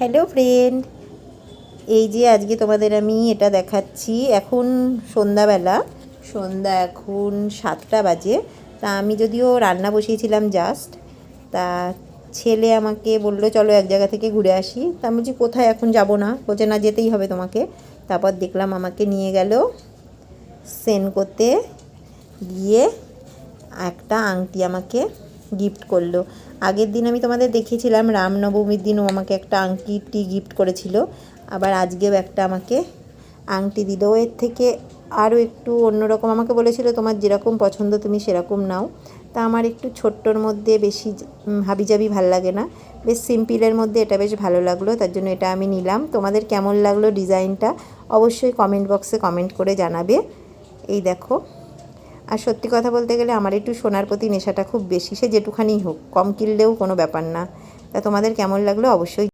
Hello friend, এই যে আজকে তোমাদের আমি এটা দেখাচ্ছি। এখন সন্ধ্যা এখন 7টা বাজে। তা আমি যদিও রান্না বসিয়েছিলাম জাস্ট, তা ছেলে আমাকে বললো চলো এক জায়গা থেকে ঘুরে আসি। তা আমি বলছি কোথায়, এখন যাব না, বলছে না যেতেই হবে তোমাকে। তারপর দেখলাম আমাকে নিয়ে গেল সেনকোতে, গিয়ে একটা আংটি আমাকে গিফট করলো। আগের দিন আমি তোমাদের দেখিয়েছিলাম রামনবমীর দিনও আমাকে একটা আংটি গিফট করেছিল, আবার আজকেও একটা আমাকে আংটি দিল। এর থেকে আরও একটু অন্যরকম আমাকে বলেছিল তোমার যেরকম পছন্দ তুমি সেরকম নাও। তা আমার একটু ছোট্টর মধ্যে বেশি হাবিজাবি ভাল লাগে না, বেশ সিম্পলের মধ্যে এটা বেশ ভালো লাগলো, তার জন্য এটা আমি নিলাম। তোমাদের কেমন লাগলো ডিজাইনটা অবশ্যই কমেন্ট বক্সে কমেন্ট করে জানাবে। এই দেখো, আর সত্যি কথা বলতে গেলে আমার একটু সোনার প্রতি নেশাটা খুব বেশি, সে যেটুখানি হোক, কম কিনলেও কোনো ব্যাপার না। তা তোমাদের কেমন লাগলো অবশ্যই